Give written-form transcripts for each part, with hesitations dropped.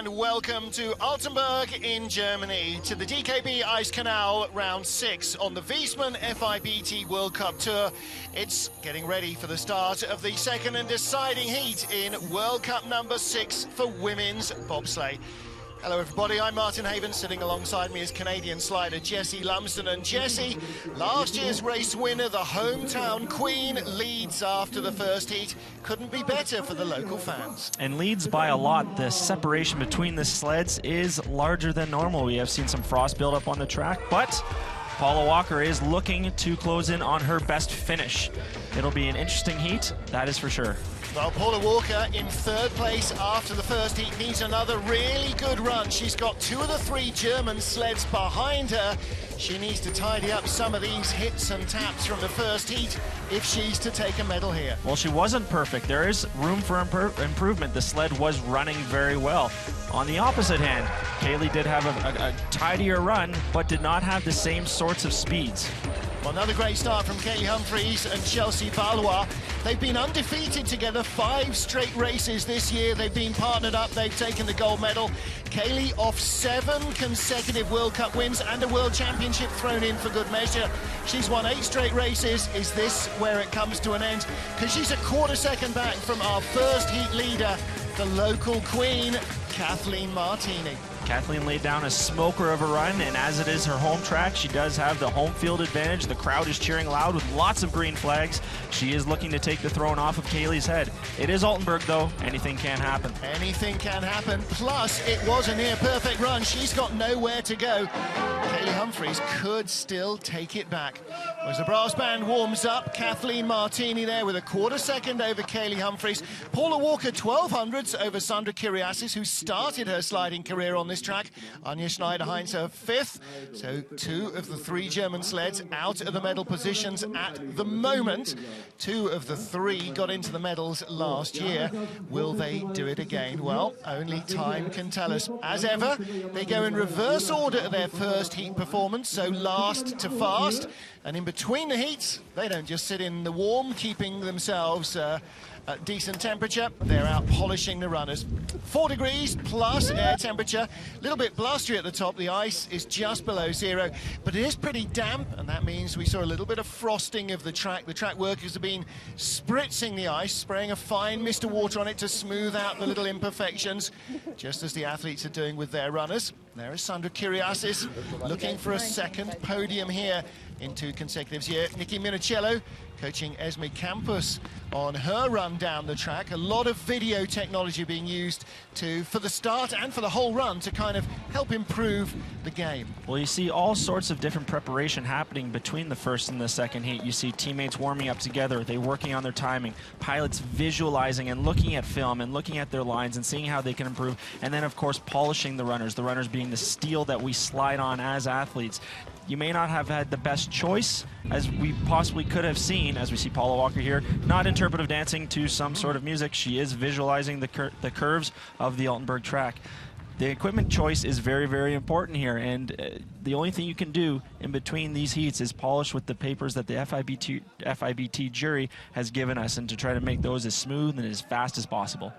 and welcome to Altenberg in Germany, to the DKB Ice Canal Round 6 on the Wiesmann FIBT World Cup Tour. It's getting ready for the start of the second and deciding heat in World Cup number 6 for women's bobsleigh. Hello everybody, I'm Martin Haven. Sitting alongside me is Canadian slider Jessie Lumsden. And Jessie, last year's race winner, the hometown queen, leads after the first heat. Couldn't be better for the local fans. And leads by a lot. The separation between the sleds is larger than normal. We have seen some frost build up on the track, but Paula Walker is looking to close in on her best finish. It'll be an interesting heat, that is for sure. Well, Paula Walker in third place after the first heat needs another really good run. She's got 2 of the 3 German sleds behind her. She needs to tidy up some of these hits and taps from the first heat if she's to take a medal here. Well, she wasn't perfect. There is room for improvement. The sled was running very well. On the opposite hand, Kaylee did have a tidier run, but did not have the same sorts of speeds. Well, another great start from Kaylee Humphries and Chelsea Valois. They've been undefeated together 5 straight races this year. They've been partnered up. They've taken the gold medal. Kaylee off 7 consecutive World Cup wins and a World Championship thrown in for good measure. She's won 8 straight races. Is this where it comes to an end? Because she's a quarter second back from our first heat leader, the local queen, Kathleen Martini. Kathleen laid down a smoker of a run, and as it is her home track, she does have the home field advantage. The crowd is cheering loud with lots of green flags. She is looking to take the throne off of Kaylee's head. It is Altenberg, though. Anything can happen. Anything can happen. Plus, it was a near-perfect run. She's got nowhere to go. Kaylee Humphries could still take it back. As the brass band warms up, Kathleen Martini there with a quarter second over Kaylee Humphries. Paula Walker 1200ths over Sandra Kiriasis, who started her sliding career on this track. Anja Schneider-Heinz her 5th. So 2 of the 3 German sleds out of the medal positions at the moment. 2 of the 3 got into the medals last year. Will they do it again? Well, only time can tell us. As ever, they go in reverse order of their first heat performance, so last to fast. And in between the heats, they don't just sit in the warm, keeping themselves at decent temperature. They're out polishing the runners. 4 degrees plus air temperature. A little bit blustery at the top. The ice is just below 0, but it is pretty damp, and that means we saw a little bit of frosting of the track. The track workers have been spritzing the ice, spraying a fine mist of water on it to smooth out the little imperfections, just as the athletes are doing with their runners. There is Sandra Kiriasis looking for a second podium here in 2 consecutive years. Nikki Minicello coaching Esme Campus on her run down the track. A lot of video technology being used for the start and for the whole run to kind of help improve the game. Well, you see all sorts of different preparation happening between the first and the second heat. You see teammates warming up together, they working on their timing, pilots visualizing and looking at film and looking at their lines and seeing how they can improve, and then of course polishing the runners being the steel that we slide on as athletes. You may not have had the best choice, as we possibly could have seen, as we see Paula Walker here, not interpretive dancing to some sort of music. She is visualizing the curves of the Altenberg track. The equipment choice is very, very important here, and the only thing you can do in between these heats is polish with the papers that the FIBT jury has given us, and to try to make those as smooth and as fast as possible.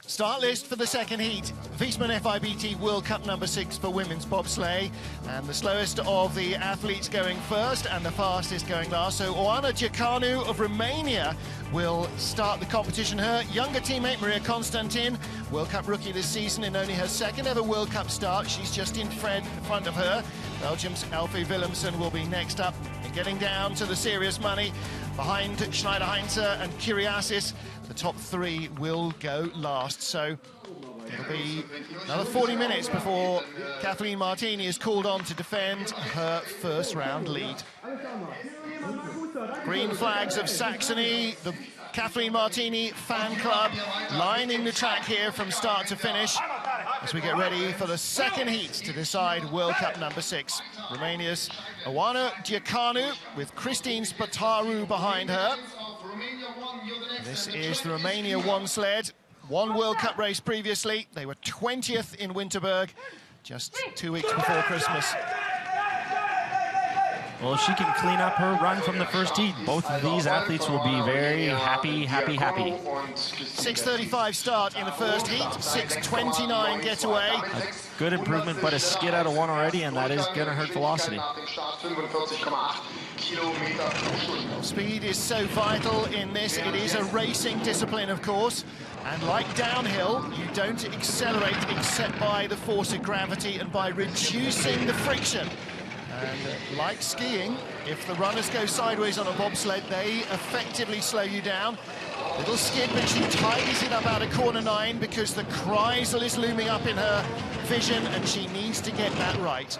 Start list for the second heat. Wiesmann FIBT World Cup number 6 for women's bobsleigh. And the slowest of the athletes going first and the fastest going last. So Oana Giacanu of Romania will start the competition. Her younger teammate, Maria Constantin, World Cup rookie this season in only her 2nd ever World Cup start. She's just in front of her. Belgium's Elfie Willemsen will be next up. And getting down to the serious money, behind Schneider-Heinz and Kiriasis, the top 3 will go last. So it'll be another 40 minutes before Kathleen Martini is called on to defend her first round lead. Green flags of Saxony, the Kathleen Martini fan club lining the track here from start to finish as we get ready for the second heat to decide World Cup number 6. Romania's Oana Giacanu with Christine Spataru behind her. This is the Romania 1 sled. 1 World Cup race previously. They were 20th in Winterberg just 2 weeks before Christmas. Well, if she can clean up her run from the first heat, both of these athletes will be very happy. 6:35 start in the first heat, 6:29 getaway. A good improvement, but a skid out of one already, and that is going to hurt velocity. Speed is so vital in this. It is a racing discipline, of course. And like downhill, you don't accelerate except by the force of gravity and by reducing the friction. And like skiing, if the runners go sideways on a bobsled, they effectively slow you down. Little skid, but she tidies it up out of corner 9 because the Kreisel is looming up in her vision, and she needs to get that right.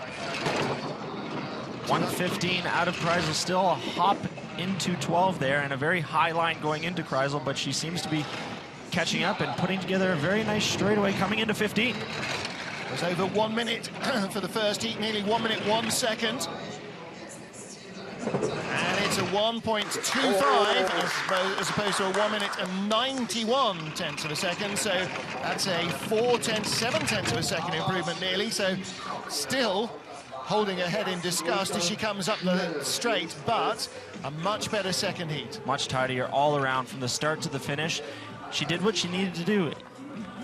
1:15 out of Kreisel, still a hop into 12 there, and a very high line going into Kreisel, but she seems to be catching up and putting together a very nice straightaway coming into 15. It was over 1 minute for the first heat, nearly 1 minute 1 second. And it's a 1.25 as opposed to a 1 minute and 91 tenths of a second. So that's a 7 tenths of a second improvement nearly. So still holding her head in disgust as she comes up the straight, but a much better second heat. Much tidier all around from the start to the finish. She did what she needed to do.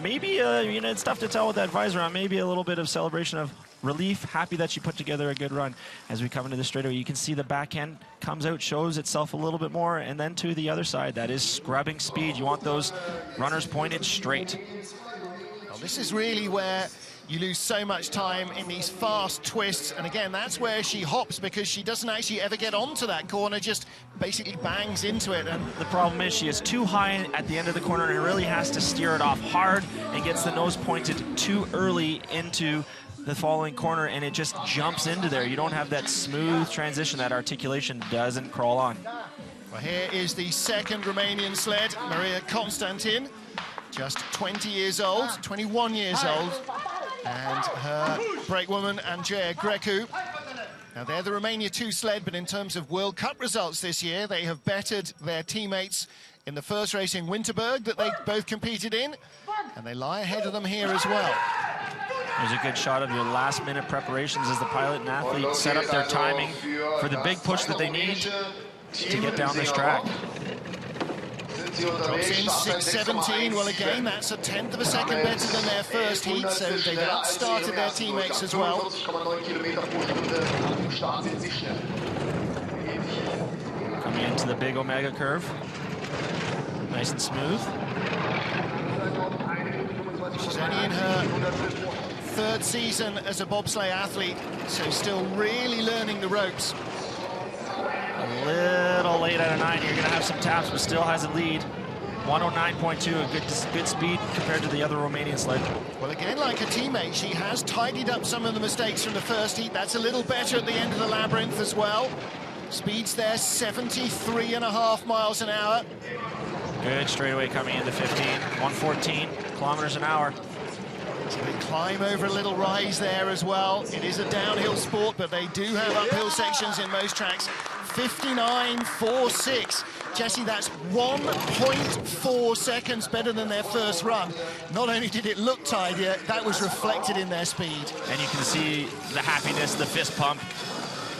Maybe, you know, it's tough to tell with that visor on. Maybe a little bit of celebration of relief, happy that she put together a good run. As we come into the straightaway, you can see the back end comes out, shows itself a little bit more, and then to the other side, that is scrubbing speed. You want those runners pointed straight. Well, this is really where you lose so much time in these fast twists, and again, that's where she hops because she doesn't actually ever get onto that corner, just basically bangs into it. And the problem is she is too high at the end of the corner and really has to steer it off hard and gets the nose pointed too early into the following corner, and it just jumps into there. You don't have that smooth transition. That articulation doesn't crawl on. Well, here is the second Romanian sled, Maria Constantin, just 20 years old, 21 years old. And her brakewoman, Andreea Grecu. Now, they're the Romania 2 sled, but in terms of World Cup results this year, they have bettered their teammates in the first race in Winterberg that they both competed in, and they lie ahead of them here as well. There's a good shot of your last-minute preparations as the pilot and athlete set up their timing for the big push that they need to get down this track. Drops in 6:17. Well, again, that's a tenth of a second better than their first heat, so they've outstarted their teammates as well. Coming into the big Omega curve. Nice and smooth. She's only in her third season as a bobsleigh athlete, so still really learning the ropes. A little late out of 9. You're going to have some taps, but still has a lead. 109.2, a good speed compared to the other Romanian sled. Well, again, like her teammate, she has tidied up some of the mistakes from the first heat. That's a little better at the end of the labyrinth as well. Speeds there, 73.5 miles an hour. Good straightaway coming into 15, 114 kilometers an hour. So they climb over a little rise there as well. It is a downhill sport, but they do have uphill sections in most tracks. 59.46. Jesse, that's 1.4 seconds better than their first run. Not only did it look tidier, that was reflected in their speed. And you can see the happiness, the fist pump.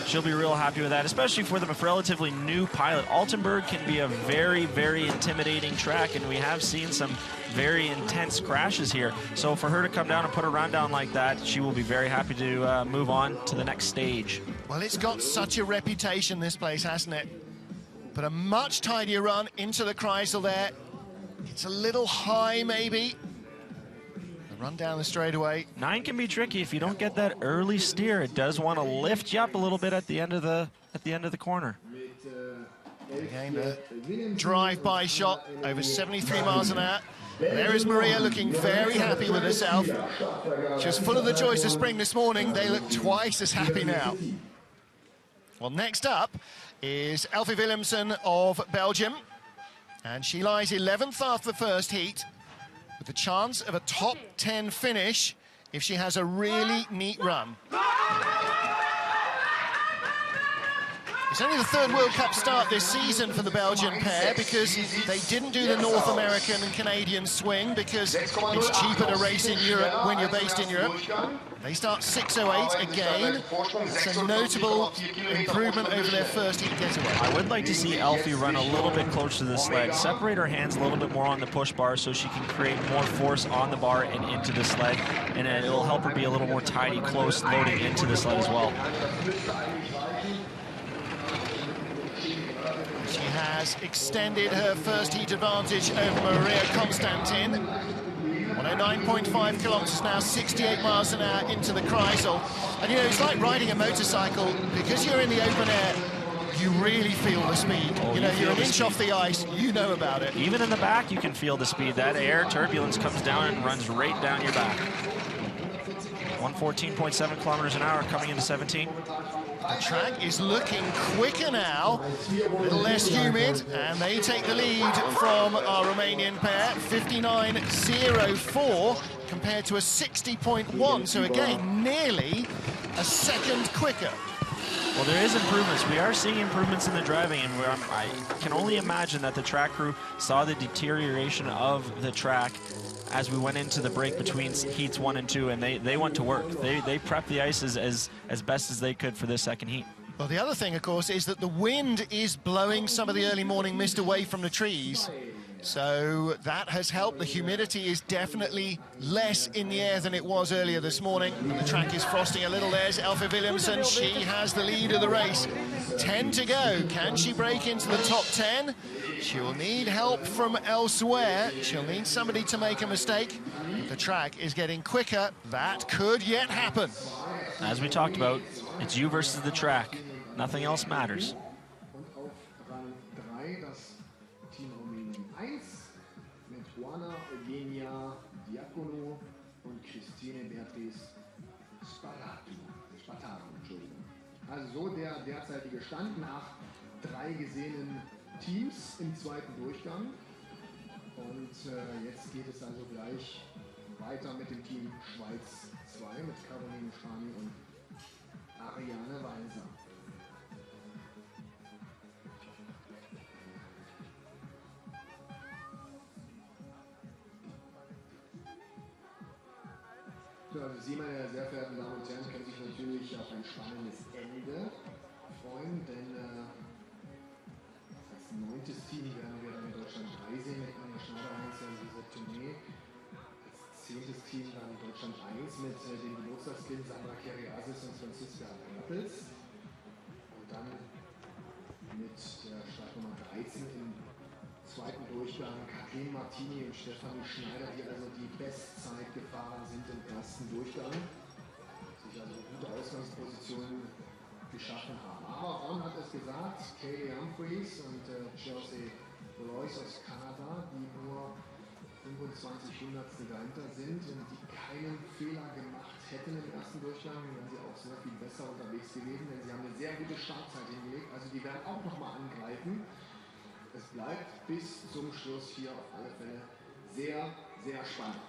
She'll be real happy with that, especially for the relatively new pilot. Altenberg can be a very, very intimidating track, and we have seen some very intense crashes here. So for her to come down and put a run down like that, she will be very happy to move on to the next stage. Well, it's got such a reputation, this place, hasn't it? But a much tidier run into the Kreisel there. It's a little high, maybe. The run down the straightaway. 9 can be tricky if you don't get that early steer. It does want to lift you up a little bit at the end of the corner. Again, a drive-by shot over 73 miles an hour. There is Maria looking very happy with herself. She was full of the joys of spring this morning. They look twice as happy now. Well, next up is Elfie Willemsen of Belgium. And she lies 11th after the first heat, with the chance of a top 10 finish if she has a really neat run. It's only the third World Cup start this season for the Belgian pair because they didn't do the North American and Canadian swing because it's cheaper to race in Europe when you're based in Europe. They start 6:08 again. It's a notable improvement over their first heat getaway. I would like to see Elfie run a little bit closer to the sled, separate her hands a little bit more on the push bar so she can create more force on the bar and into the sled, and it'll help her be a little more tidy, close, loading into the sled as well. She has extended her first heat advantage over Maria Constantin. 109.5 kilometers now, 68 miles an hour into the Kreisel. And you know, it's like riding a motorcycle. Because you're in the open air, you really feel the speed. You know, you're an inch off the ice, you know about it. Even in the back, you can feel the speed. That air turbulence comes down and runs right down your back. 114.7 kilometers an hour coming into 17. The track is looking quicker now, a little less humid, and they take the lead from our Romanian pair, 59.04 compared to a 60.1, so again, nearly a second quicker. Well, there is improvements. We are seeing improvements in the driving, and I can only imagine that the track crew saw the deterioration of the track as we went into the break between heats 1 and 2, and they went to work. They prepped the ice as best as they could for this second heat. Well, the other thing, of course, is that the wind is blowing some of the early morning mist away from the trees. So that has helped. The humidity is definitely less in the air than it was earlier this morning. And the track is frosting a little. There's Elfie Williamson. She has the lead of the race. 10 to go. Can she break into the top 10? She'll need help from elsewhere. She'll need somebody to make a mistake. The track is getting quicker. That could yet happen. As we talked about, it's you versus the track. Nothing else matters. Also so der derzeitige Stand nach 3 gesehenen Teams im zweiten Durchgang. Und jetzt geht es also gleich weiter mit dem Team Schweiz 2 mit Caroline Schani und Ariane Walser. Also Sie, meine sehr verehrten Damen und Herren, können sich natürlich auf ein spannendes Ende freuen, denn als 9. Team werden wir dann in Deutschland 3 sehen mit Anja Schneider-Heinz in dieser Tournee. Als 10. Team dann Deutschland 1 mit den Geburtstagskind Sandra Keriasis und Franziska Rappels. Und dann mit der Startnummer 13 im zweiten Durchgang Kathleen Martini und Stefanie Schneider, die also die Bestzeit gefahren sind im ersten Durchgang, sich also gute Ausgangspositionen geschaffen haben. Aber Ron hat es gesagt, Kaylee Humphreys und Chelsea Royce aus Kanada, die nur 25 Hundertstel dahinter sind und die keinen Fehler gemacht hätten im ersten Durchgang, wären sie auch sehr viel besser unterwegs gewesen, denn sie haben eine sehr gute Startzeit hingelegt, also die werden auch nochmal angreifen. Es bleibt bis zum Schluss hier auf alle Fälle sehr, sehr spannend.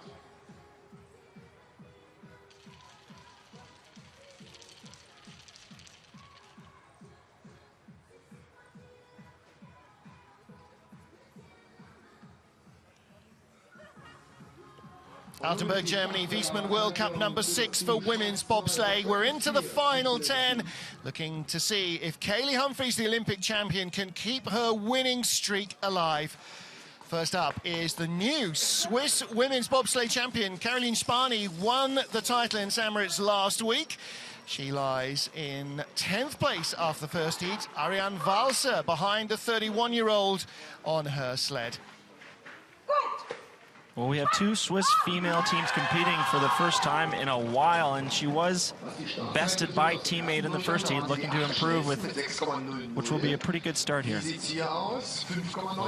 Altenberg, Germany, Wiesmann World Cup number 6 for women's bobsleigh. We're into the final 10, looking to see if Kaylee Humphreys, the Olympic champion, can keep her winning streak alive. First up is the new Swiss women's bobsleigh champion. Caroline Spani won the title in St. Moritz last week. She lies in 10th place after the first heat. Ariane Walser behind the 31-year-old on her sled. Well, we have 2 Swiss female teams competing for the first time in a while, and she was bested by teammate in the first heat, looking to improve, which will be a pretty good start here. Well,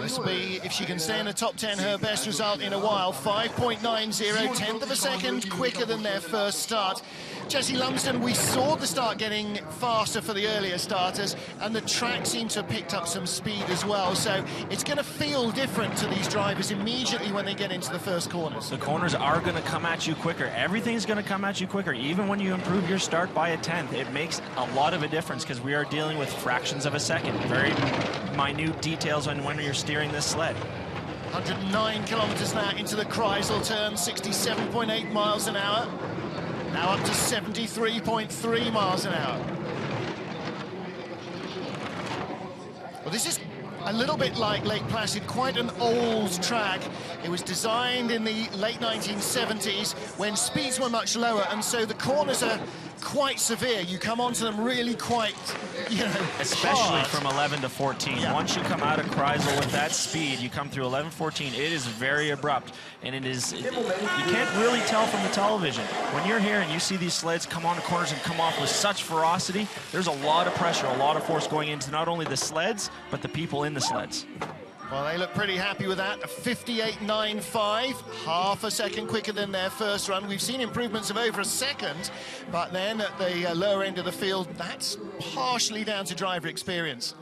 this will be, if she can stay in the top 10, her best result in a while. 5.90, tenth of a second quicker than their first start. Jessie Lumsden, we saw the start getting faster for the earlier starters, and the track seemed to have picked up some speed as well, so it's going to feel different to these drivers immediately when they get into the the first corners. The corners are going to come at you quicker. Everything's going to come at you quicker. Even when you improve your start by a tenth, it makes a lot of a difference because we are dealing with fractions of a second. Very minute details on when you're steering this sled. 109 kilometers now into the Kreisel turn, 67.8 miles an hour. Now up to 73.3 miles an hour. Well, this is a little bit like Lake Placid, quite an old track. It was designed in the late 1970s when speeds were much lower, and so the corners are quite severe. You come onto them really quite, you know, especially hard. From 11 to 14. Yeah. Once you come out of Kreisel with that speed, you come through 11, 14, it is very abrupt, and you can't really tell from the television. When you're here and you see these sleds come on the corners and come off with such ferocity, there's a lot of pressure, a lot of force going into not only the sleds, but the people in the sleds. Well, they look pretty happy with that. A 58.95, half a second quicker than their first run. We've seen improvements of over a second, but then at the lower end of the field, that's partially down to driver experience.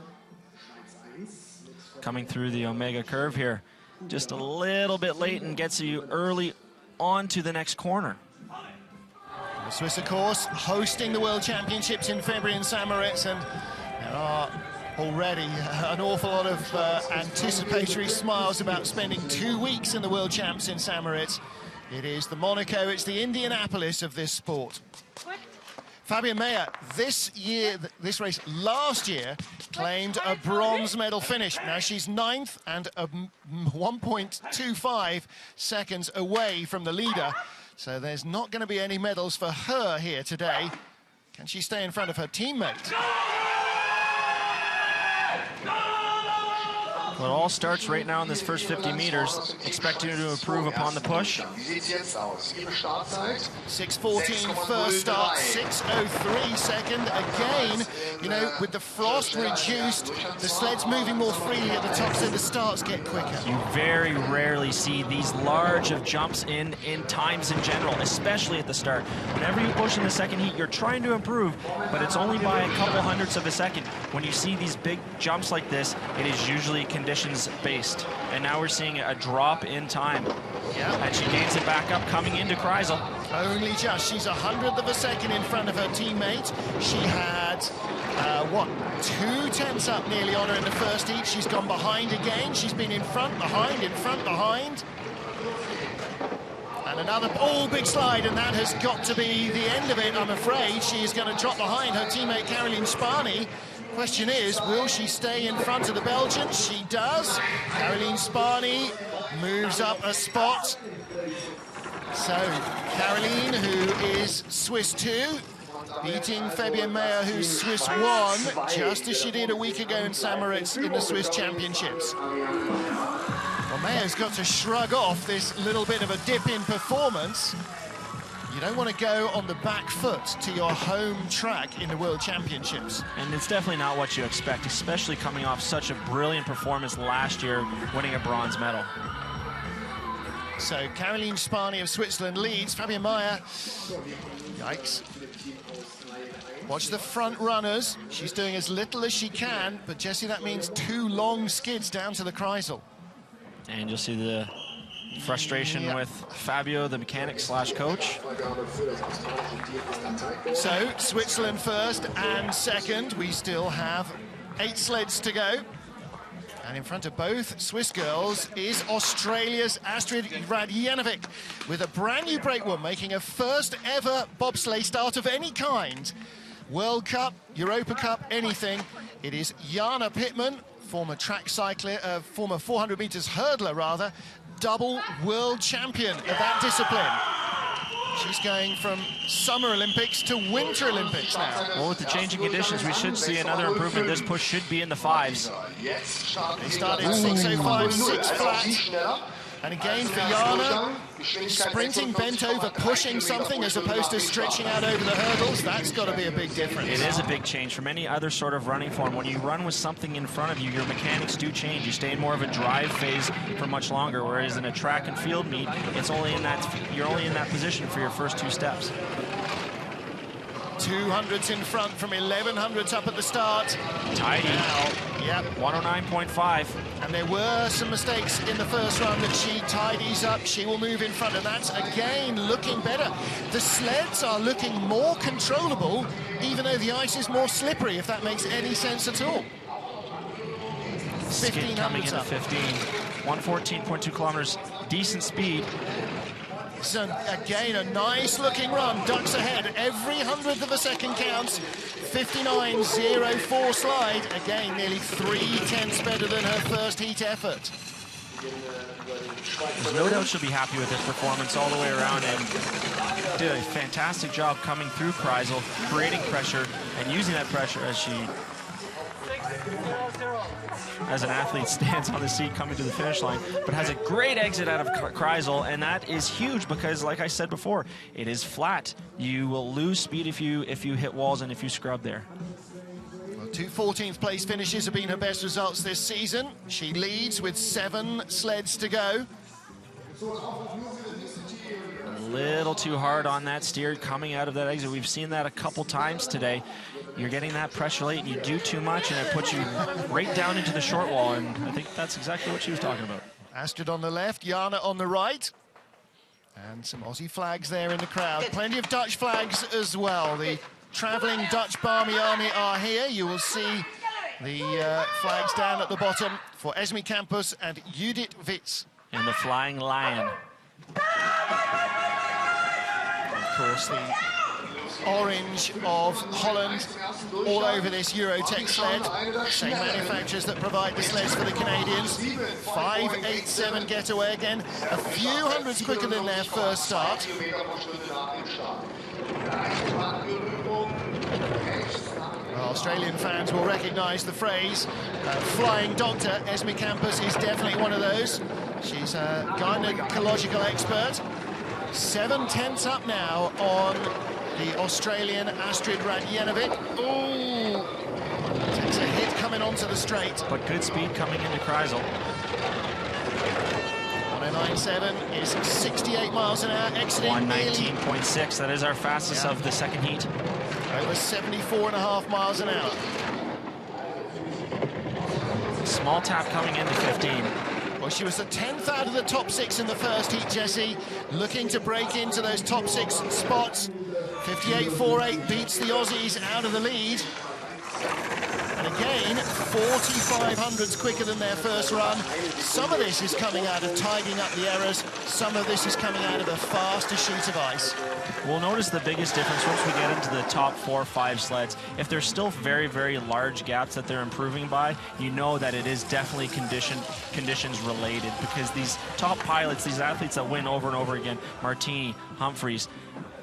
Coming through the Omega curve here, just a little bit late and gets you early onto the next corner. The Swiss, of course, hosting the World Championships in February in St. Moritz, and there are already an awful lot of anticipatory smiles about spending 2 weeks in the World Champs in St. Moritz. It is the Monaco, it's the Indianapolis of this sport. Fabian Mayer, this race last year, claimed a bronze medal finish. Now she's 9th and 1.25 seconds away from the leader. So there's not going to be any medals for her here today. Can she stay in front of her teammate? Well, it all starts right now in this first 50 meters. Expecting her to improve upon the push. 6:14 first start, 6:03 second. Again, you know, with the frost reduced, the sled's moving more freely at the top, so the starts get quicker. You very rarely see these large of jumps in times in general, especially at the start. Whenever you push in the second heat, you're trying to improve, but it's only by a couple hundredths of a second. When you see these big jumps like this, it is usually conditions based, and now we're seeing a drop in time. Yeah, and she gains it back up coming into Kreisel. Only just. She's 100th of a second in front of her teammate. She had what, 2 tenths up nearly on her in the first heat. She's gone behind again. She's been in front, behind, in front, behind. And another big slide, and that has got to be the end of it, I'm afraid. She is going to drop behind her teammate Caroline Spani. Question is, will she stay in front of the Belgian? She does. Caroline Spani moves up a spot. So Caroline, who is Swiss 2, beating Fabian Mayer, who's Swiss 1, just as she did a week ago in St. Moritz in the Swiss Championships. Well, Mayer's got to shrug off this little bit of a dip in performance. You don't want to go on the back foot to your home track in the World Championships. And it's definitely not what you expect, especially coming off such a brilliant performance last year, winning a bronze medal. So Caroline Spani of Switzerland leads. Fabian Mayer, yikes. Watch the front runners. She's doing as little as she can, but Jesse, that means 2 long skids down to the Kreisel. And you'll see the frustration with Fabio, the mechanic slash coach. So Switzerland first and second. We still have 8 sleds to go. And in front of both Swiss girls is Australia's Astrid Radjanovic with a brand new breakwoman making a first ever bobsleigh start of any kind. World Cup, Europa Cup, anything. It is Jana Pittman, former track cycler, former 400 meters hurdler rather, double world champion of that discipline. She's going from Summer Olympics to Winter Olympics now. Well, with the changing conditions, we should see another improvement. This push should be in the 5s. They started 6:05, 6 flat. And again for Jana, sprinting bent over, pushing something as opposed to stretching out over the hurdles. That's got to be a big difference. It is a big change from any other sort of running form. When you run with something in front of you, your mechanics do change. You stay in more of a drive phase for much longer, whereas in a track and field meet, it's only in that, you're only in that position for your first 2 steps. 200s in front from 1100s up at the start. Tidy. Now, yep. 109.5. And there were some mistakes in the first run that she tidies up. She will move in front, and that's again looking better. The sleds are looking more controllable, even though the ice is more slippery, if that makes any sense at all. Skid coming into 15. 114.2 kilometers. Decent speed. So again, a nice looking run. Ducks ahead. Every 100th of a second counts. 59.04 slide. Again, nearly 3/10 better than her first heat effort. There's no doubt she'll be happy with this performance all the way around, and did a fantastic job coming through Kreisel, creating pressure and using that pressure as an athlete stands on the seat coming to the finish line, but has a great exit out of Kreisel, and that is huge because, like I said before, it is flat. You will lose speed if you hit walls and if you scrub there. Well, 2 14th place finishes have been her best results this season. She leads with 7 sleds to go. A little too hard on that steer coming out of that exit. We've seen that a couple times today. You're getting that pressure late and you do too much and it puts you right down into the short wall, and I think that's exactly what she was talking about. Astrid on the left, Jana on the right. And some Aussie flags there in the crowd. Plenty of Dutch flags as well. The travelling Dutch Barmy Army are here. You will see the flags down at the bottom for Esme Campus and Judith Witz. And the Flying Lion. Of course, the orange of Holland all over this Eurotech sled. Same manufacturers that provide the sleds for the Canadians. 5.87 getaway again. A few hundreds quicker than their first start. Well, Australian fans will recognise the phrase. Flying Doctor, Esme Campus is definitely one of those. She's a gynecological expert. 7/10 up now on the Australian Astrid Radjenovic. Ooh! Takes a hit coming onto the straight. But good speed coming into Kreisel. 109.7 is 68 miles an hour, exiting 119.6, that is our fastest of the second heat. Over 74.5 miles an hour. Small tap coming into 15. Well, she was the 10th out of the top 6 in the first heat, Jesse. Looking to break into those top 6 spots. 58.48 beats the Aussies out of the lead. And again, 4,500s quicker than their first run. Some of this is coming out of tidying up the errors. Some of this is coming out of a faster sheet of ice. We'll notice the biggest difference once we get into the top 4 or 5 sleds. If there's still very, very large gaps that they're improving by, you know that it is definitely conditions related, because these top pilots, these athletes that win over and over again, Martini, Humphreys,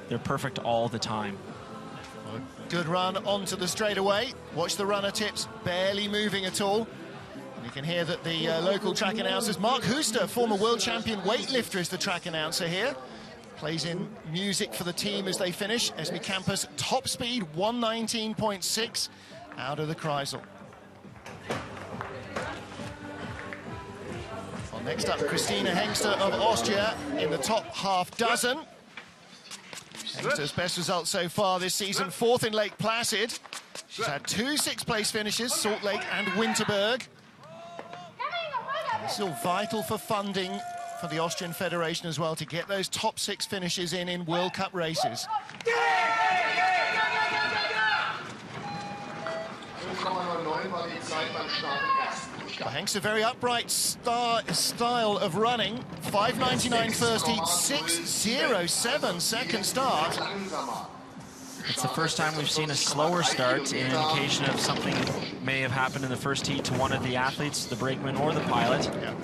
they're perfect all the time. Good run onto the straightaway. Watch the runner tips, barely moving at all. And you can hear that the local track announcers, Mark Huster, former world champion weightlifter, is the track announcer here. Plays in music for the team as they finish. Esme Campus, top speed, 119.6 out of the Kreisel. Well, next up, Christina Hengster of Austria in the top half dozen. Hengster's best result so far this season, 4th in Lake Placid. She's had 2 6th-place finishes, Salt Lake and Winterberg. It's still vital for funding for the Austrian Federation as well to get those top 6 finishes in World Cup races. Hengster, a very upright style of running. 5.99 first heat, 6.07 second start. It's the first time we've seen a slower start, an indication of something may have happened in the first heat to one of the athletes, the brakeman or the pilot. Yeah.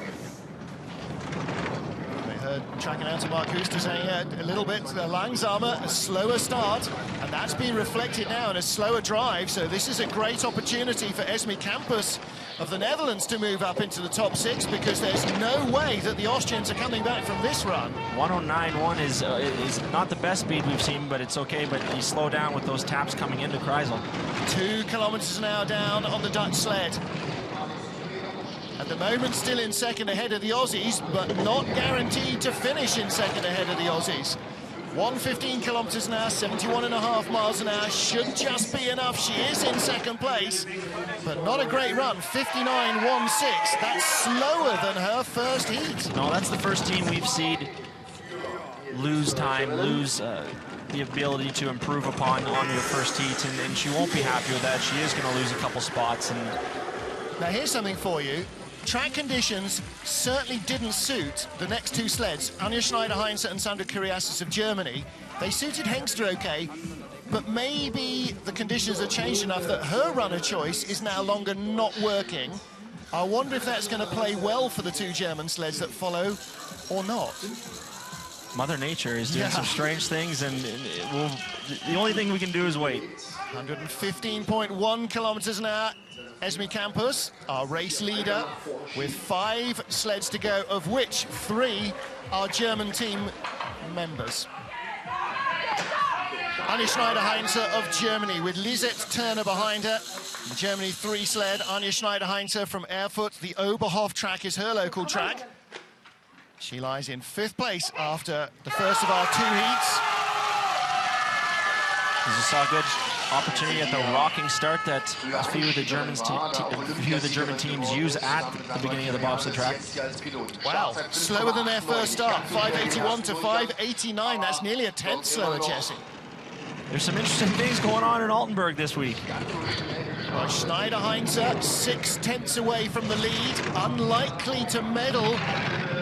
We heard track announcer Mark Huster saying a little bit langsamer, a slower start, and that's been reflected now in a slower drive. So this is a great opportunity for Esme Campus of the Netherlands to move up into the top 6, because there's no way that the Austrians are coming back from this run. 109.1 is not the best speed we've seen, but it's okay. But you slow down with those taps coming into Kreisel. 2 kilometers an hour down on the Dutch sled. At the moment, still in second ahead of the Aussies, but not guaranteed to finish in second ahead of the Aussies. 1:15 kilometers an hour, 71.5 miles an hour. Should just be enough. She is in second place, but not a great run. 59.16. That's slower than her first heat. No, that's the first team we've seen lose time, lose the ability to improve upon on your first heat, and she won't be happy with that. She is going to lose a couple spots. And now here's something for you. Track conditions certainly didn't suit the next two sleds, Anja Schneider-Heinze and Sandra Kyriasis of Germany. They suited Hengster okay, but maybe the conditions have changed enough that her runner choice is now longer not working. I wonder if that's going to play well for the two German sleds that follow or not. Mother Nature is doing some strange things, and the only thing we can do is wait. 115.1 kilometers an hour. Esme Campus, our race leader, with 5 sleds to go, of which 3 are German team members. Anja Schneider-Heinze of Germany, with Lisette Turner behind her. The Germany 3 sled, Anja Schneider-Heinze from Erfurt. The Oberhof track is her local track. She lies in 5th place after the first of our 2 heats. As you saw, good opportunity at the rocking start that a few of the German teams use at the beginning of the bobsled track. Wow, slower than their first start, 5:81 to 5:89. That's nearly a tenth slower, Jesse. There's some interesting things going on in Altenberg this week. Well, Schneider-Heinze 6 tenths away from the lead, unlikely to medal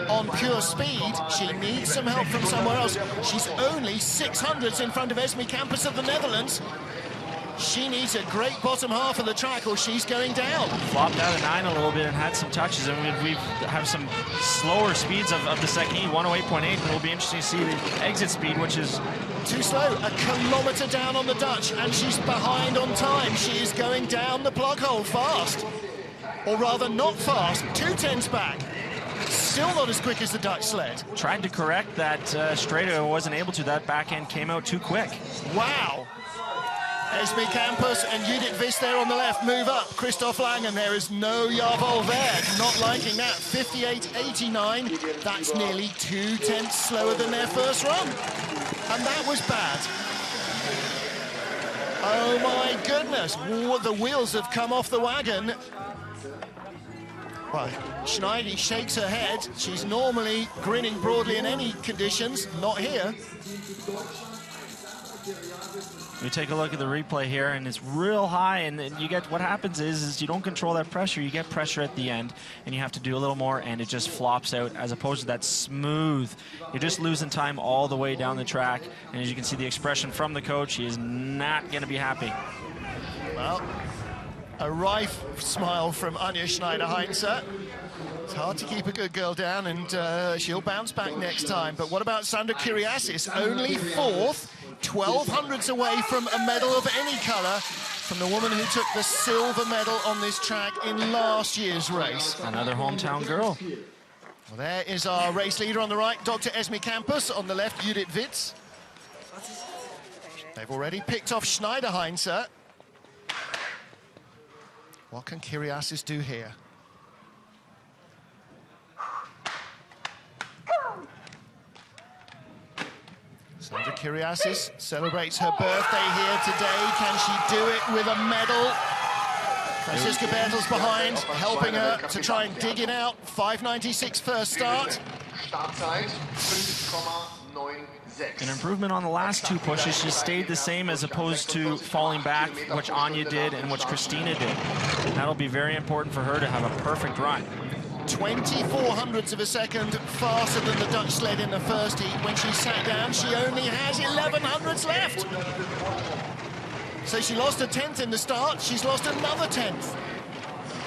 on pure speed. She needs some help from somewhere else. She's only 600ths in front of Esme Campus of the Netherlands. She needs a great bottom half of the track or she's going down. Flopped out of 9 a little bit and had some touches. I mean, we have some slower speeds of the second heat, 108.8, and it'll be interesting to see the exit speed, which is too slow. A kilometre down on the Dutch, and she's behind on time. She is going down the plug hole fast. Or rather, not fast, 2 tenths back. Still not as quick as the Dutch sled. Tried to correct that straight, wasn't able to. That backhand came out too quick. Wow. Esme Campus and Judith Wiss there on the left move up. Christoph Langen, there is no Jarvol there. Not liking that. 58.89. That's nearly 2 tenths slower than their first run. And that was bad. Oh my goodness. The wheels have come off the wagon. Well, Schneidi shakes her head. She's normally grinning broadly in any conditions. Not here. We take a look at the replay here, and it's real high, and you get, what happens is you don't control that pressure. You get pressure at the end, and you have to do a little more, and it just flops out, as opposed to that smooth. You're just losing time all the way down the track, and as you can see, the expression from the coach, he is not going to be happy. Well, a rife smile from Anja Schneider-Heinze. It's hard to keep a good girl down, and she'll bounce back next time. But what about Sandra Kyriasis? Only 4th. 1200ths away from a medal of any colour from the woman who took the silver medal on this track in last year's race. Another hometown girl. Well, there is our race leader on the right, Dr. Esme Campus. On the left, Judith Wiss. They've already picked off Schneider-Heinze. What can Kyriasis do here? Sandra Kyriasis celebrates her birthday here today. Can she do it with a medal? Franziska Bertels behind, helping her to try and dig it out. 5:96 first start. An improvement on the last 2 pushes. She stayed the same as opposed to falling back, which Anya did and which Christina did. That'll be very important for her to have a perfect run. 2400ths of a second faster than the Dutch sled in the first heat. When she sat down, she only has 1100ths left. So she lost a 10th in the start. She's lost another 10th.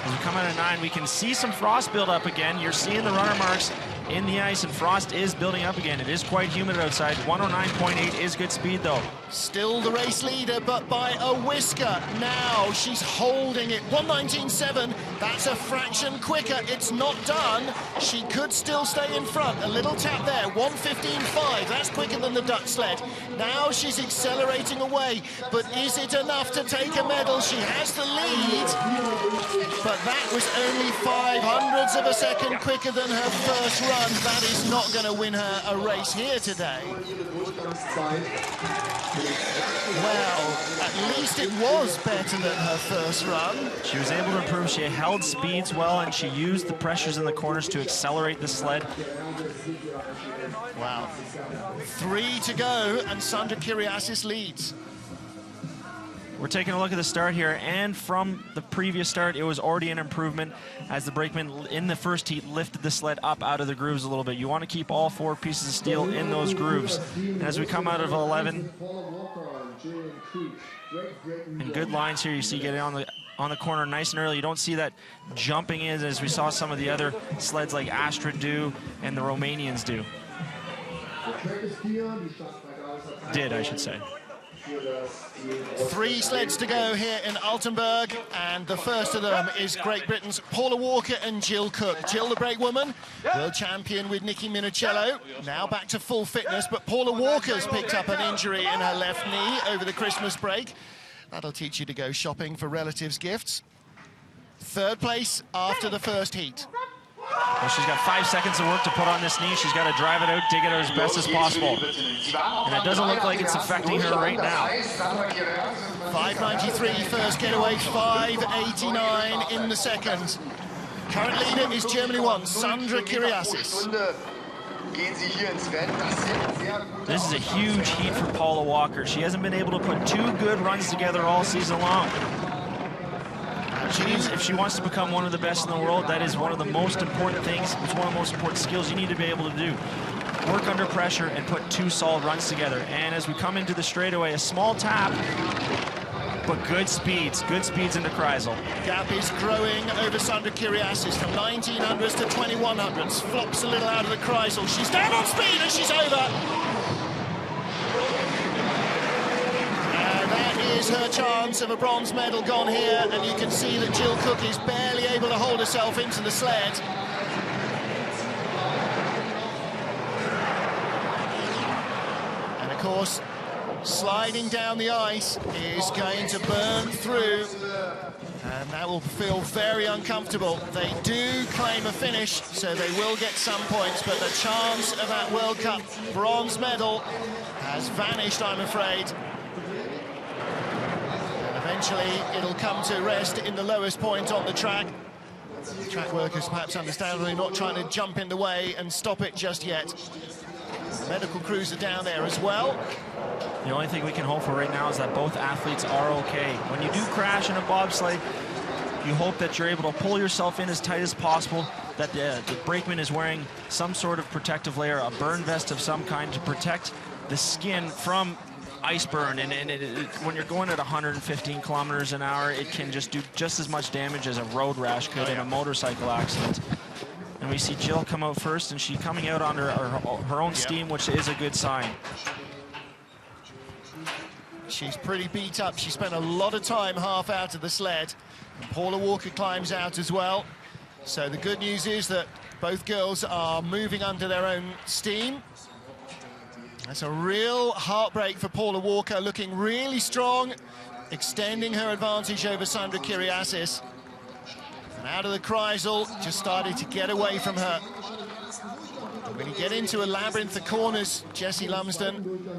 As we come out of 9, we can see some frost build up again. You're seeing the runner marks in the ice, and frost is building up again. It is quite humid outside. 109.8 is good speed, though. Still the race leader, but by a whisker. Now she's holding it. 119.7. That's a fraction quicker. It's not done. She could still stay in front. A little tap there. 115.5. That's quicker than the Dutch sled. Now she's accelerating away. But is it enough to take a medal? She has the lead. But that was only 500ths of a second quicker than her first run. run, that is not going to win her a race here today. Well, at least it was better than her first run. She was able to improve. She held speeds well, and she used the pressures in the corners to accelerate the sled. Wow. 3 to go, and Sandra Kyriasis leads. We're taking a look at the start here, and from the previous start, it was already an improvement as the brakeman in the first heat lifted the sled up out of the grooves a little bit. You want to keep all 4 pieces of steel in those grooves. And as we come out of 11, and good lines here, you see getting on the corner nice and early. You don't see that jumping in as we saw some of the other sleds like Astra do and the Romanians do. Did, I should say. 3 sleds to go here in Altenberg, and the first of them is Great Britain's Paula Walker and Jill Cook. Jill, the brakewoman, world champion with Nicky Minicello, now back to full fitness, but Paula Walker's picked up an injury in her left knee over the Christmas break. That'll teach you to go shopping for relatives' gifts. 3rd place after the first heat. Well, she's got 5 seconds of work to put on this knee. She's got to drive it out, dig it out as best as possible. And it doesn't look like it's affecting her right now. 5.93 first getaway, 5.89 in the second. Current leader is Germany 1, Sandra Kyriasis. This is a huge heat for Paula Walker. She hasn't been able to put 2 good runs together all season long. If she wants to become one of the best in the world, that is one of the most important things. It's one of the most important skills you need to be able to do. Work under pressure and put 2 solid runs together. And as we come into the straightaway, a small tap, but good speeds into Kreisel. Gap is growing over Sandra Kyriasis from 1900s to 2100s. Flops a little out of the Kreisel. She's down on speed and she's over. Is her chance of a bronze medal gone here, and you can see that Jill Cook is barely able to hold herself into the sled. And of course, sliding down the ice is going to burn through, and that will feel very uncomfortable. They do claim a finish, so they will get some points, but the chance of that World Cup bronze medal has vanished, I'm afraid. Eventually, it'll come to rest in the lowest point on the track. Track workers, perhaps understandably, not trying to jump in the way and stop it just yet. The medical crews are down there as well. The only thing we can hope for right now is that both athletes are okay. When you do crash in a bobsleigh, you hope that you're able to pull yourself in as tight as possible, that the brakeman is wearing some sort of protective layer, a burn vest of some kind to protect the skin from ice burn, and when you're going at 115 kilometers an hour, it can just do just as much damage as a road rash could in a motorcycle accident. And we see Jill come out first, and she's coming out on her own steam, which is a good sign. She's pretty beat up. She spent a lot of time half out of the sled, and Paula Walker climbs out as well. So the good news is that both girls are moving under their own steam. That's a real heartbreak for Paula Walker, looking really strong, extending her advantage over Sandra Kyriasis. And out of the Kreisel, just started to get away from her. And when you get into a labyrinth of corners, Jessie Lumsden,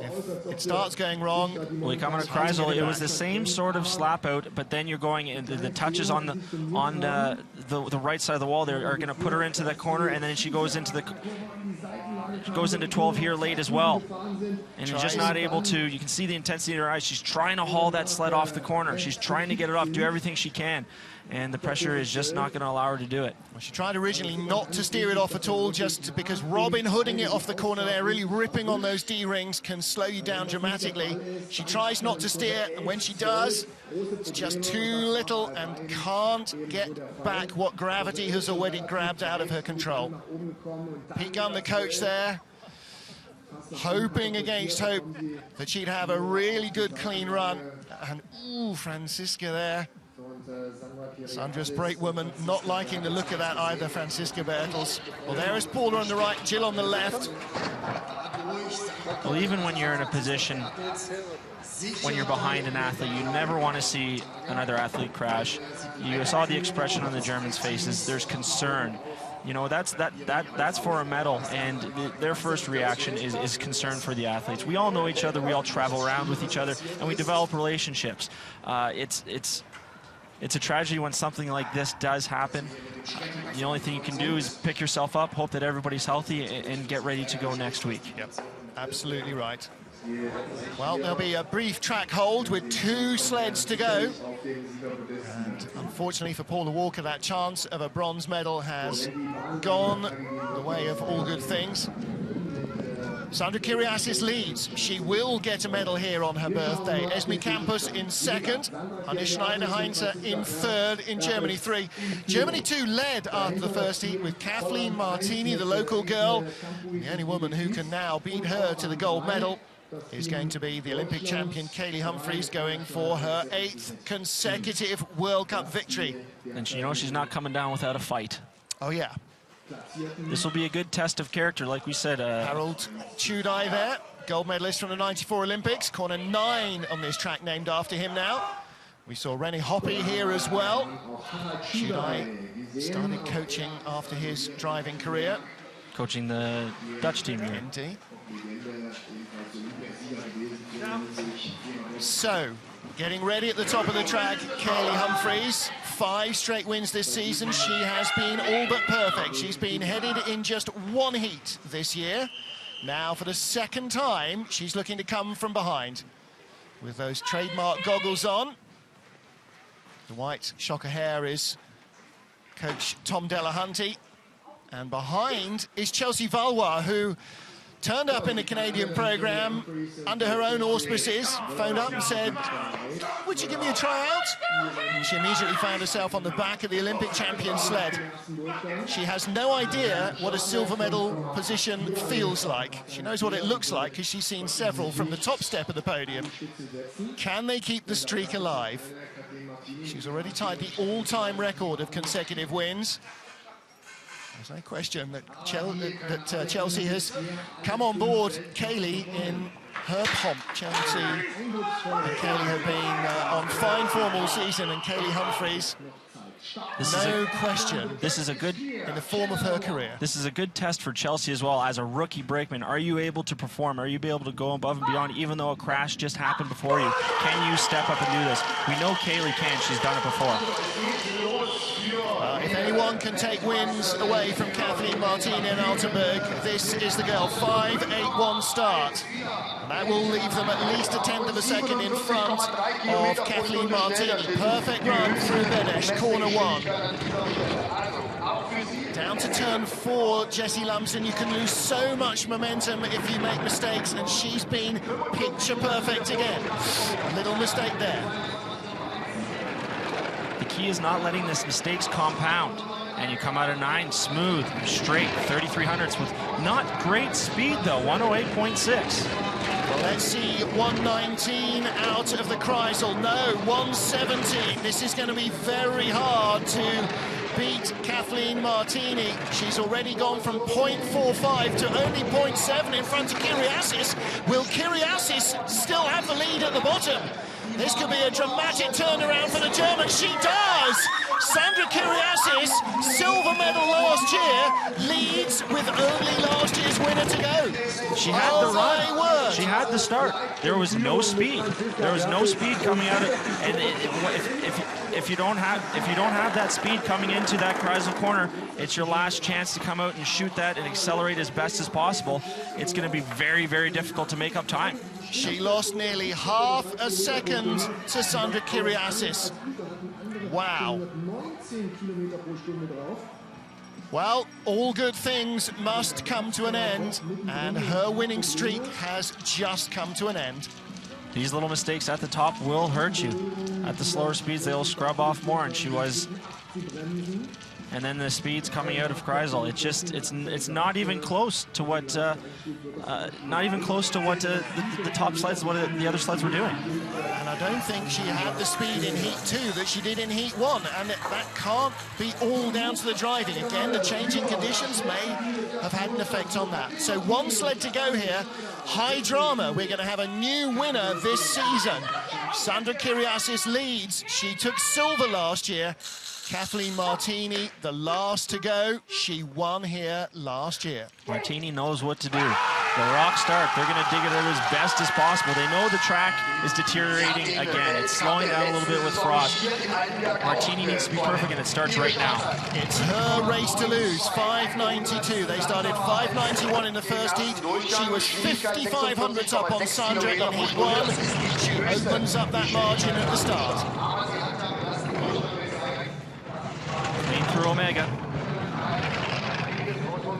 if it starts going wrong... Well, you come on a Kreisel, it was the same sort of slap out, but then you're going into the touches on the right side of the wall there are going to put her into the corner, and then she goes into 12 here late as well. And you're just not able to, you can see the intensity in her eyes. She's trying to haul that sled off the corner. She's trying to get it off, do everything she can. And the pressure is just not going to allow her to do it. Well, she tried originally not to steer it off at all, just because Robin hooding it off the corner there, really ripping on those D-rings, can slow you down dramatically. She tries not to steer, and when she does, it's just too little and can't get back what gravity has already grabbed out of her control. Pete Gunn, the coach there, hoping against hope that she'd have a really good, clean run. And, ooh, Franziska there. Sandra's brakewoman not liking the look of that either, Franziska Bertels. Well, there is Paula on the right, Jill on the left. Well, even when you're in a position, when you're behind an athlete, you never want to see another athlete crash. You saw the expression on the Germans' faces. There's concern. You know, that's for a medal, and their first reaction is concern for the athletes. We all know each other, we all travel around with each other, and we develop relationships. It's a tragedy when something like this does happen. The only thing you can do is pick yourself up, hope that everybody's healthy, and get ready to go next week. Yep, absolutely right. Well, there'll be a brief track hold with 2 sleds to go. And unfortunately for Paula Walker, that chance of a bronze medal has gone the way of all good things. Sandra Kyriasis leads. She will get a medal here on her birthday. Esme Campus in 2nd. Anne Schneider-Heinze in 3rd. In Germany 3. Germany 2 led after the first heat with Kathleen Martini, the local girl. The only woman who can now beat her to the gold medal is going to be the Olympic champion Kaylee Humphries, going for her 8th consecutive World Cup victory. And you know she's not coming down without a fight. Oh yeah. This will be a good test of character, like we said. Harold Chudai there, gold medalist from the '94 Olympics, corner 9 on this track named after him now. We saw Rennie Hoppe here as well. Chudai started coaching after his driving career. Coaching the Dutch team here. Indeed. So, getting ready at the top of the track, Kaylee Humphries. 5 straight wins this season. She has been all but perfect. She's been headed in just 1 heat this year. Now, for the 2nd time, she's looking to come from behind. With those trademark goggles on. The white shocker hair is coach Tom Delahunty. And behind is Chelsea Valois, who turned up in the Canadian program under her own auspices, phoned up and said, would you give me a tryout? And she immediately found herself on the back of the Olympic champion sled. She has no idea what a silver medal position feels like. She knows what it looks like because she's seen several from the top step of the podium. Can they keep the streak alive? She's already tied the all-time record of consecutive wins. There's no question that Chelsea has come on board Kaylee in her pomp. Chelsea and Kaylee have been on fine form all season, and Kaylee Humphries, no question, this is a good in the form of her career. This is a good test for Chelsea as well. As a rookie brakeman, are you able to perform? Are you able to go above and beyond, even though a crash just happened before you? Can you step up and do this? We know Kaylee can. She's done it before. If anyone can take wins away from Kathleen Martini and Altenberg, this is the girl. 5.81 start. And that will leave them at least a 1/10 of a second in front of Kathleen Martini. Perfect run through Benesh, corner 1. Down to turn 4, Jessie Lumsden. You can lose so much momentum if you make mistakes, and she's been picture perfect again. A little mistake there. The key is not letting these mistakes compound. And you come out of 9 smooth, straight, 3300s with not great speed though, 108.6. Well, let's see, 119 out of the Kreisel. No, 117. This is going to be very hard to beat Kathleen Martini. She's already gone from 0.45 to only 0.7 in front of Kyriasis. Will Kyriasis still have the lead at the bottom? This could be a dramatic turnaround for the German. She does! Sandra Kyriasis, silver medal last year, leads with only last year's winner to go. She had the run. She had the start. There was no speed. There was no speed coming out of it. And if you don't have that speed coming into that Kreisel corner, it's your last chance to come out and shoot that and accelerate as best as possible. It's going to be very, very difficult to make up time. She lost nearly half a second to Sandra Kyriasis. Wow. Well, all good things must come to an end, and her winning streak has just come to an end. These little mistakes at the top will hurt you. At the slower speeds, they'll scrub off more, and she was. And then the speeds coming out of Kreisel, it's not even close to what the top sleds, what the other sleds were doing. And I don't think she had the speed in Heat 2 that she did in Heat 1, and that can't be all down to the driving. Again, the changing conditions may have had an effect on that. So 1 sled to go here, high drama. We're going to have a new winner this season. Sandra Kyriasis leads. She took silver last year. Kathleen Martini, the last to go. She won here last year. Martini knows what to do. The rock start, they're going to dig it out as best as possible. They know the track is deteriorating again. It's slowing down a little bit with frost. Martini needs to be perfect, and it starts right now. It's her race to lose, 5.92. They started 5.91 in the first heat. She was 55 up on Sandra in heat 1. She opens up that margin at the start. Clean through Omega.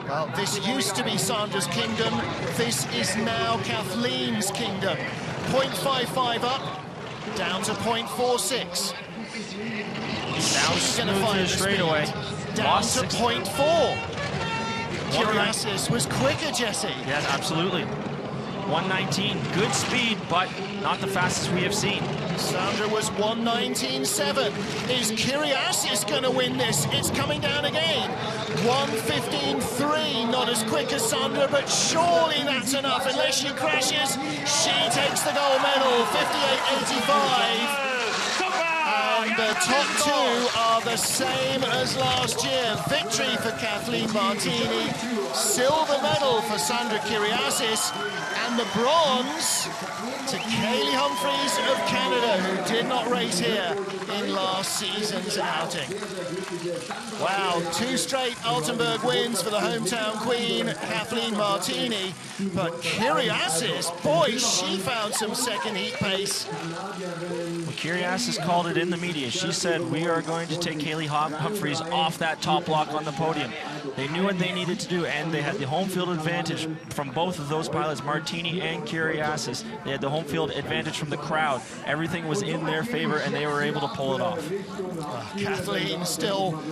Well, this used to be Sandra's kingdom. This is now Kathleen's kingdom. 0.55 up, down to 0.46. She's going to find the straightaway. Down to 0.4. Kiriasis was quicker, Jesse. Yes, absolutely. 119, good speed, but not the fastest we have seen. Sandra was 119.7. Is Kiriasis going to win this? It's coming down again. 115.3, not as quick as Sandra, but surely that's enough. Unless she crashes, she takes the gold medal, 58.85. And the top two are the same as last year. Victory for Kathleen Martini, silver medal for Sandra Kiriasis, and the bronze to Kaylee Humphries of Canada, who did not race here in last season's outing. Wow, 2 straight Altenberg wins for the hometown queen, Kathleen Martini. But Kiriasis, boy, she found some second heat pace. Well, Kiriasis called it in the media. She said, we are going to take Kaylee Humphries off that top block on the podium. They knew what they needed to do, and they had the home field advantage from both of those pilots, Martini and Kiriasis. They had the home field advantage from the crowd. Everything was in their favor, and they were able to pull it off. Kathleen still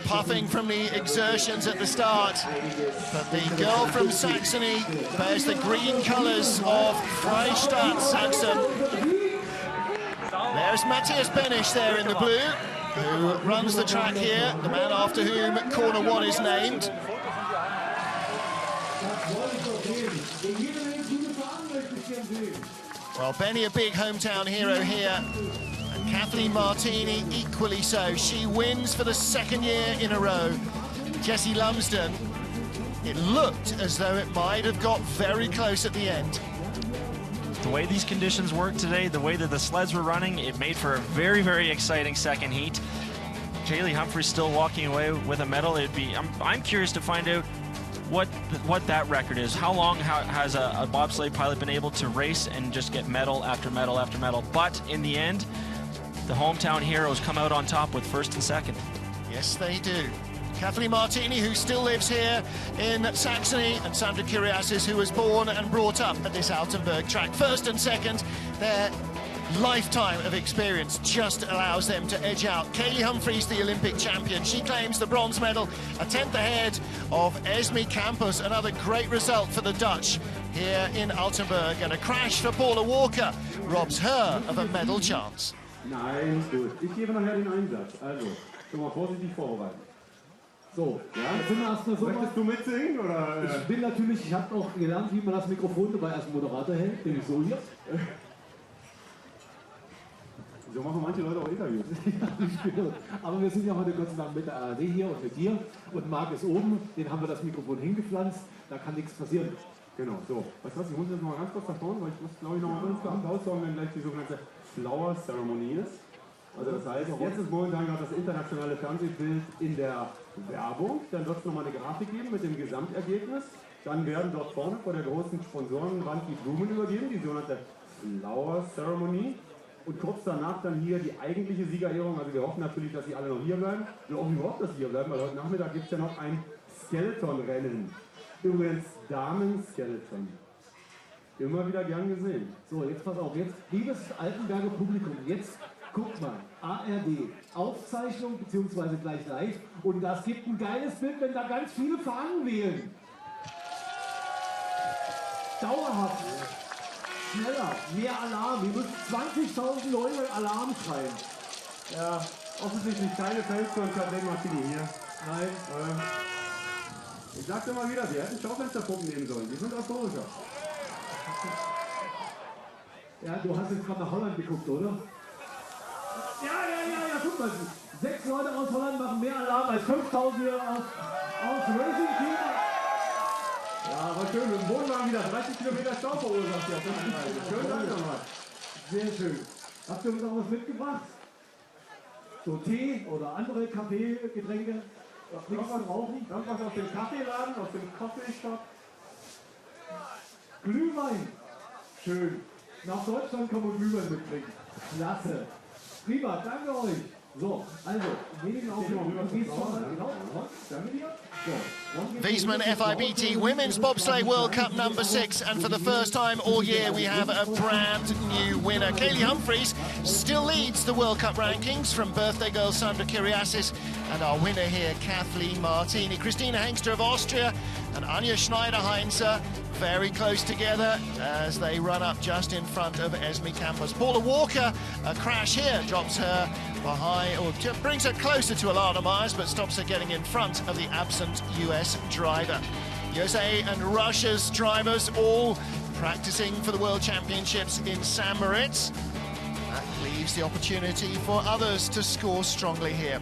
puffing from the exertions at the start, but the girl from Saxony bears the green colours of Freistadt Sachsen. There's Matthias Benisch there in the blue, who runs the track here, the man after whom corner 1 is named. Well, Benny, a big hometown hero here, and Kathleen Martini equally so. She wins for the 2nd year in a row. Jessie Lumsden, it looked as though it might have got very close at the end. The way these conditions worked today, the way that the sleds were running, it made for a very, very exciting second heat. Kaylee Humphries still walking away with a medal. I'm curious to find out what that record is. How long has a bobsleigh pilot been able to race and just get medal after medal after medal? But in the end, the hometown heroes come out on top with 1st and 2nd. Yes, they do. Kathleen Martini, who still lives here in Saxony, and Sandra Kiriasis, who was born and brought up at this Altenberg track. 1st and 2nd, their lifetime of experience just allows them to edge out. Kaylee Humphries, the Olympic champion, she claims the bronze medal, a 10th ahead of Esme Campos. Another great result for the Dutch here in Altenberg, and a crash for Paula Walker robs her of a medal chance. Nein, gut. Ich gebe nachher den Einsatz. Also, schon mal vorsichtig vorbereiten. So, ja, sind wir erstmal so. Möchtest du mitsingen? Oder? Ich bin natürlich, ich habe auch gelernt, wie man das Mikrofon dabei als Moderator hält. Bin ich so hier. So machen manche Leute auch Interviews. Aber wir sind ja heute Gott sei Dank mit der ARD hier und mit dir. Und Marc ist oben, den haben wir das Mikrofon hingepflanzt. Da kann nichts passieren. Genau, so. Weißt du was, ich muss jetzt noch mal ganz kurz nach vorne, weil ich muss, glaube ich, noch mal ganz Applaus sagen, wenn gleich die sogenannte Flower Ceremony ist. Also das heißt, jetzt ist momentan gerade das internationale Fernsehbild in der Werbung. Dann wird es nochmal eine Grafik geben mit dem Gesamtergebnis. Dann werden dort vorne vor der großen Sponsorenwand die Blumen übergeben, die sogenannte Flower Ceremony. Und kurz danach dann hier die eigentliche Siegerehrung. Also wir hoffen natürlich, dass sie alle noch hier bleiben. Wir hoffen überhaupt, dass sie hier bleiben, weil heute Nachmittag gibt es ja noch ein Skeleton-Rennen. Übrigens Damen-Skeleton. Immer wieder gern gesehen. So, jetzt pass auf, jetzt, liebes Altenberger Publikum, jetzt guckt mal, ARD, Aufzeichnung bzw. gleich live, und das gibt ein geiles Bild, wenn da ganz viele Fahnen wählen. Dauerhaft, schneller, mehr Alarm, ihr müsst 20.000 Leute Alarm schreien. Ja, offensichtlich keine Fans von Kathleen Martini hier. Nein. Ich sag's immer wieder, wir hätten Schaufensterpuppen nehmen sollen, die sind historischer. Ja, du hast jetzt gerade nach Holland geguckt, oder? Ja, guck mal. 6 Leute aus Holland machen mehr Alarm als 5000 hier aus Racing Team. Ja, war schön. Mit dem Wohnwagen wieder 30 Kilometer Stau verursacht. Ja, schön, danke nochmal. Sehr schön. Habt ihr uns auch was mitgebracht? So Tee oder andere Kaffeegetränke? Nichts zu rauchen? Irgendwas aus dem Kaffeeladen, aus dem Coffeeshop? Glühwein. Schön. Nach Deutschland kann man Glühwein mitbringen. Klasse. Prima, danke euch. So, also, wenigen Augenblicken. Danke dir. Wiesmann FIBT Women's Bobsleigh World Cup number 6, and for the first time all year we have a brand new winner. Kaylee Humphries still leads the World Cup rankings from birthday girl Sandra Kyriasis and our winner here, Kathleen Martini. Christina Hengster of Austria and Anja Schneider-Heinze very close together as they run up just in front of Esme Campos. Paula Walker, a crash here, drops her behind, or brings her closer to Alana Myers, but stops her getting in front of the absent US driver. USA and Russia's drivers all practicing for the World Championships in St. Moritz. That leaves the opportunity for others to score strongly here.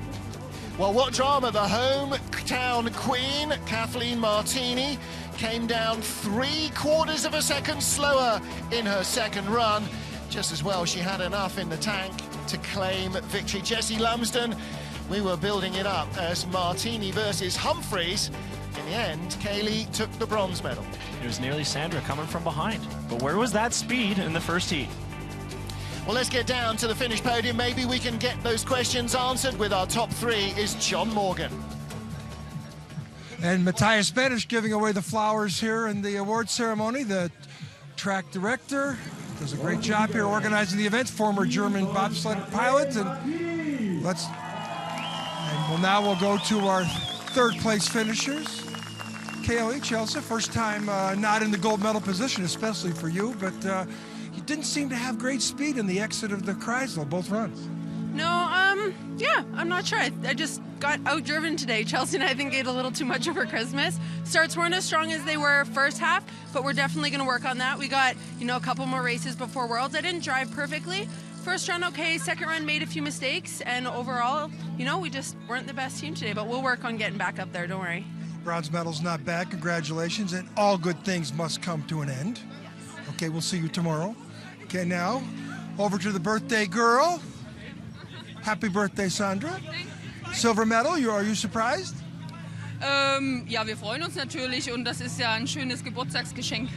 Well, what drama. The hometown queen, Kathleen Martini, came down 3/4 of a second slower in her second run. Just as well, she had enough in the tank to claim victory. Jessie Lumsden, we were building it up as Martini versus Humphries. In the end, Kaylee took the bronze medal. It was nearly Sandra coming from behind. But where was that speed in the first heat? Well, let's get down to the finished podium. Maybe we can get those questions answered with our top 3 is John Morgan. And Matthias Spanish giving away the flowers here in the award ceremony. The track director does a great job here organizing the event, former German bobsled pilot. And now we'll go to our third place finishers. Kaylee, Chelsea, first time not in the gold medal position, especially for you, but you didn't seem to have great speed in the exit of the Kreisel, both runs. No, yeah, I'm not sure. I just got outdriven today. Chelsea and I think ate a little too much over Christmas. Starts weren't as strong as they were first half, but we're definitely going to work on that. We got, a couple more races before Worlds. I didn't drive perfectly. First run okay, second run made a few mistakes, and overall, we just weren't the best team today, but we'll work on getting back up there, don't worry. Bronze medal's not bad, congratulations, and all good things must come to an end. Okay, we'll see you tomorrow. Okay, now, over to the birthday girl. Happy birthday, Sandra. Silver medal, are you surprised? Ja, wir freuen uns natürlich und das ist ja ein schönes Geburtstagsgeschenk.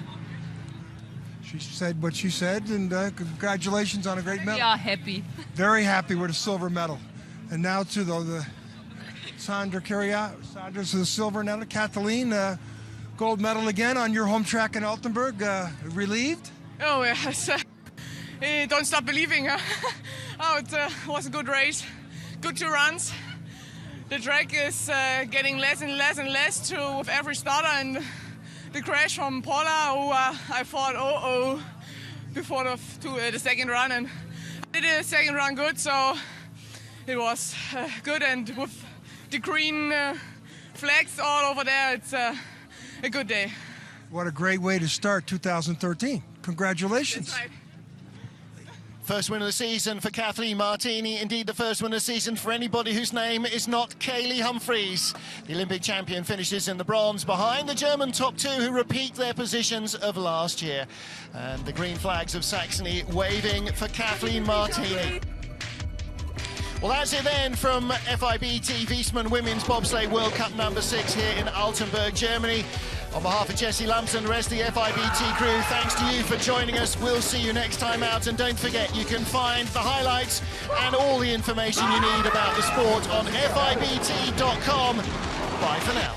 She said what she said, and congratulations on a great medal. Yeah, happy. Very happy with a silver medal. And now to the Sandra Sandra's the silver medal. Kathleen, gold medal again on your home track in Altenberg. Relieved? Oh, yes. Don't stop believing. Oh, it was a good race. Good 2 runs. The track is getting less and less and less with every starter, and the crash from Paula, who I thought, before the second run, and I did the second run good, so it was good, and with the green flags all over there, it's a good day. What a great way to start 2013. Congratulations. That's right. First win of the season for Kathleen Martini. Indeed, the first win of the season for anybody whose name is not Kaylee Humphries. The Olympic champion finishes in the bronze behind the German top 2 who repeat their positions of last year. And the green flags of Saxony waving for Kathleen Martini. Well, that's it then from FIBT Wiesmann Women's Bobsleigh World Cup number 6 here in Altenberg, Germany. On behalf of Jessie Lumsden and the rest of the FIBT crew, thanks to you for joining us. We'll see you next time out. And don't forget, you can find the highlights and all the information you need about the sport on FIBT.com. Bye for now.